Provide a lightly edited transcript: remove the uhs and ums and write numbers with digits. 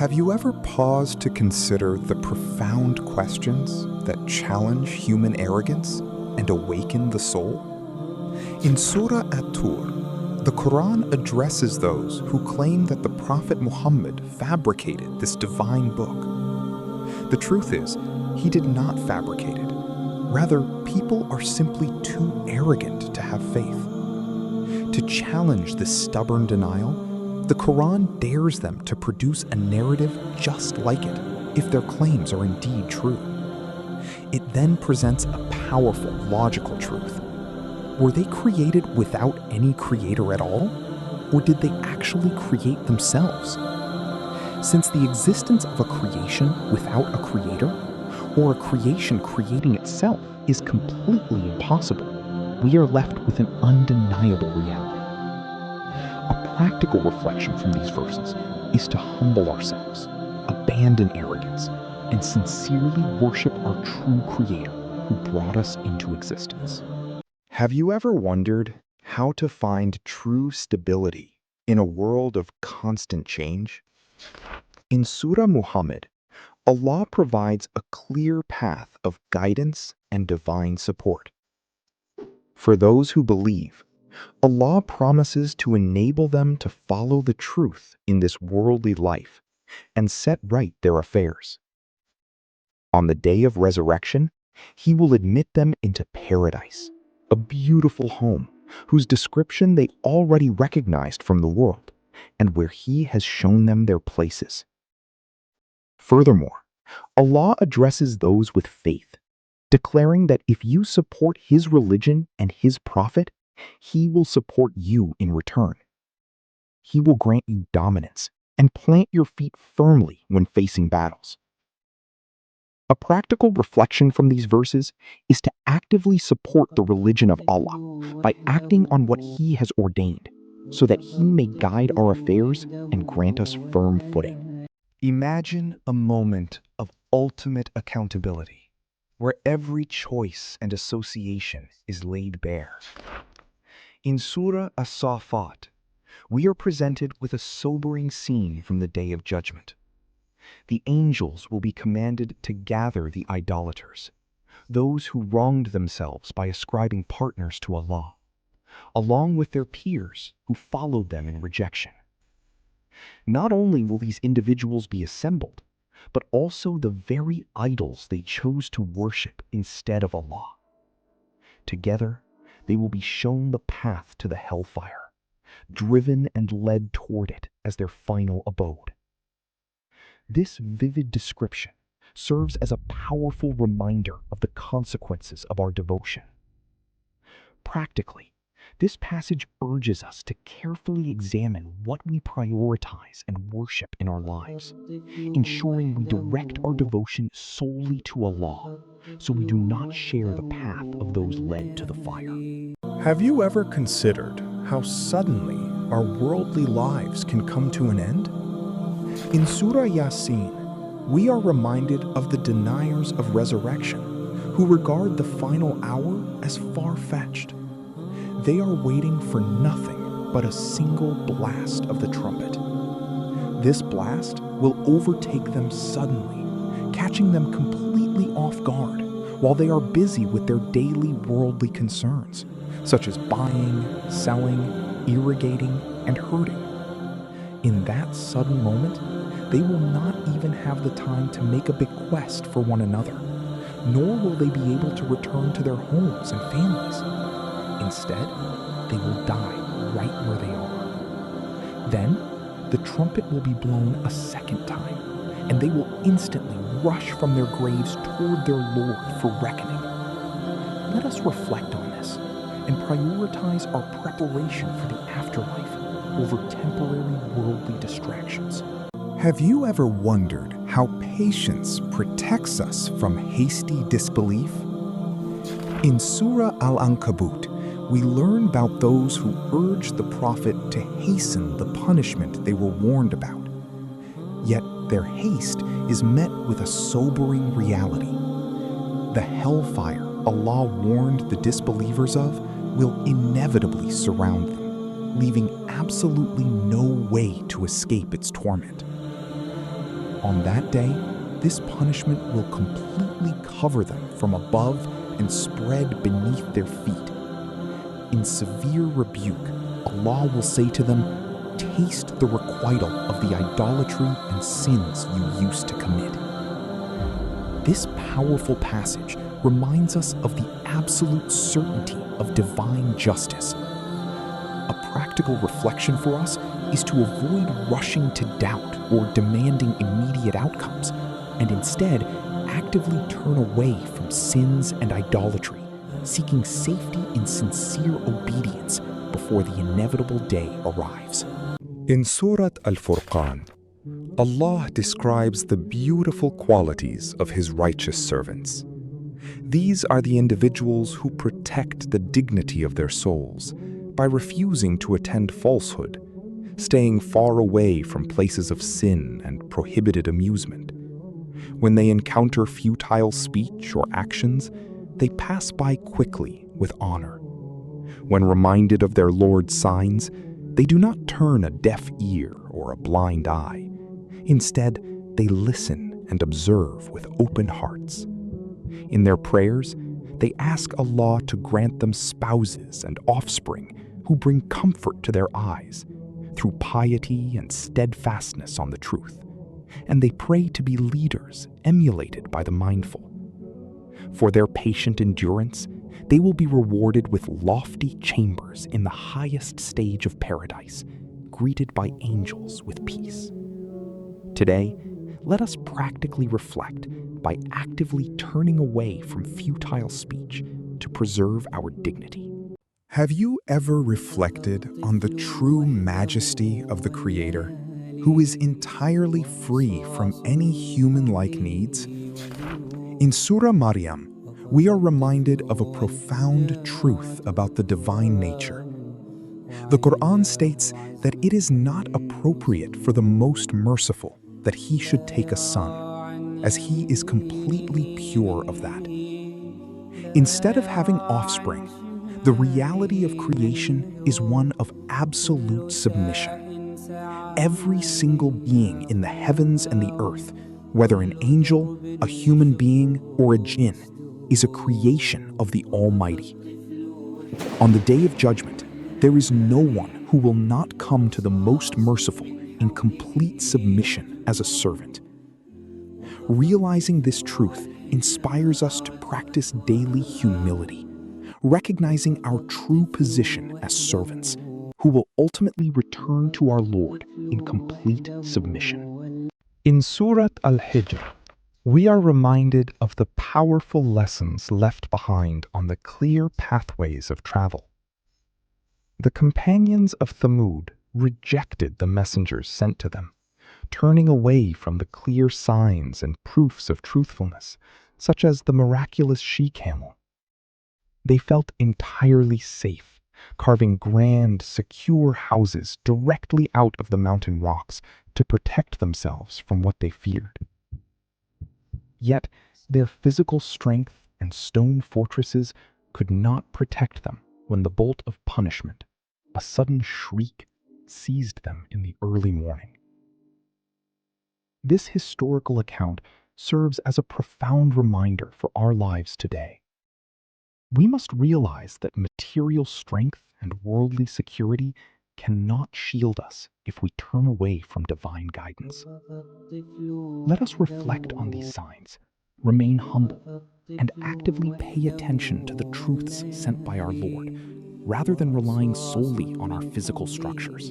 Have you ever paused to consider the profound questions that challenge human arrogance and awaken the soul? In Surah At-Tur, the Quran addresses those who claim that the Prophet Muhammad fabricated this divine book. The truth is, he did not fabricate it. Rather, people are simply too arrogant to have faith. To challenge this stubborn denial, the Quran dares them to produce a narrative just like it, if their claims are indeed true. It then presents a powerful, logical truth. Were they created without any creator at all? Or did they actually create themselves? Since the existence of a creation without a creator, or a creation creating itself, is completely impossible, we are left with an undeniable reality. A practical reflection from these verses is to humble ourselves, abandon arrogance, and sincerely worship our true Creator who brought us into existence. Have you ever wondered how to find true stability in a world of constant change? In Surah Muhammad, Allah provides a clear path of guidance and divine support. For those who believe, Allah promises to enable them to follow the truth in this worldly life and set right their affairs. On the day of resurrection, He will admit them into paradise, a beautiful home whose description they already recognized from the world and where He has shown them their places. Furthermore, Allah addresses those with faith, declaring that if you support His religion and His prophet, He will support you in return. He will grant you dominance and plant your feet firmly when facing battles. A practical reflection from these verses is to actively support the religion of Allah by acting on what He has ordained, so that He may guide our affairs and grant us firm footing. Imagine a moment of ultimate accountability, where every choice and association is laid bare. In Surah As-Saaffaat, we are presented with a sobering scene from the Day of Judgment. The angels will be commanded to gather the idolaters, those who wronged themselves by ascribing partners to Allah, along with their peers who followed them in rejection. Not only will these individuals be assembled, but also the very idols they chose to worship instead of Allah. Together, they will be shown the path to the hellfire, driven and led toward it as their final abode. This vivid description serves as a powerful reminder of the consequences of our devotion. Practically, this passage urges us to carefully examine what we prioritize and worship in our lives, ensuring we direct our devotion solely to Allah, so we do not share the path of those led to the fire. Have you ever considered how suddenly our worldly lives can come to an end? In Surah Yaseen, we are reminded of the deniers of resurrection, who regard the final hour as far-fetched. They are waiting for nothing but a single blast of the trumpet. This blast will overtake them suddenly, catching them completely off guard while they are busy with their daily worldly concerns, such as buying, selling, irrigating, and herding. In that sudden moment, they will not even have the time to make a bequest for one another, nor will they be able to return to their homes and families. Instead, they will die right where they are. Then, the trumpet will be blown a second time, and they will instantly rush from their graves toward their Lord for reckoning. Let us reflect on this and prioritize our preparation for the afterlife over temporary worldly distractions. Have you ever wondered how patience protects us from hasty disbelief? In Surah Al-Ankaboot, we learn about those who urged the Prophet to hasten the punishment they were warned about. Yet their haste is met with a sobering reality. The hellfire Allah warned the disbelievers of will inevitably surround them, leaving absolutely no way to escape its torment. On that day, this punishment will completely cover them from above and spread beneath their feet. In severe rebuke, Allah will say to them, "Taste the requital of the idolatry and sins you used to commit." This powerful passage reminds us of the absolute certainty of divine justice. A practical reflection for us is to avoid rushing to doubt or demanding immediate outcomes, and instead actively turn away from sins and idolatry, seeking safety in sincere obedience before the inevitable day arrives. In Surah Al-Furqaan, Allah describes the beautiful qualities of His righteous servants. These are the individuals who protect the dignity of their souls by refusing to attend falsehood, staying far away from places of sin and prohibited amusement. When they encounter futile speech or actions, they pass by quickly with honor. When reminded of their Lord's signs, they do not turn a deaf ear or a blind eye. Instead, they listen and observe with open hearts. In their prayers, they ask Allah to grant them spouses and offspring who bring comfort to their eyes through piety and steadfastness on the truth, and they pray to be leaders emulated by the mindful. For their patient endurance, they will be rewarded with lofty chambers in the highest stage of paradise, greeted by angels with peace. Today, let us practically reflect by actively turning away from futile speech to preserve our dignity. Have you ever reflected on the true majesty of the Creator, who is entirely free from any human-like needs? In Surah Maryam, we are reminded of a profound truth about the divine nature. The Quran states that it is not appropriate for the most merciful that he should take a son, as he is completely pure of that. Instead of having offspring, the reality of creation is one of absolute submission. Every single being in the heavens and the earth, whether an angel, a human being, or a jinn, is a creation of the Almighty. On the Day of Judgment, there is no one who will not come to the Most Merciful in complete submission as a servant. Realizing this truth inspires us to practice daily humility, recognizing our true position as servants, who will ultimately return to our Lord in complete submission. In Surah Al-Hijr, we are reminded of the powerful lessons left behind on the clear pathways of travel. The companions of Thamud rejected the messengers sent to them, turning away from the clear signs and proofs of truthfulness, such as the miraculous she-camel. They felt entirely safe, carving grand, secure houses directly out of the mountain rocks to protect themselves from what they feared. Yet, their physical strength and stone fortresses could not protect them when the bolt of punishment, a sudden shriek, seized them in the early morning. This historical account serves as a profound reminder for our lives today. We must realize that material strength and worldly security cannot shield us if we turn away from divine guidance. Let us reflect on these signs, remain humble, and actively pay attention to the truths sent by our Lord, rather than relying solely on our physical structures.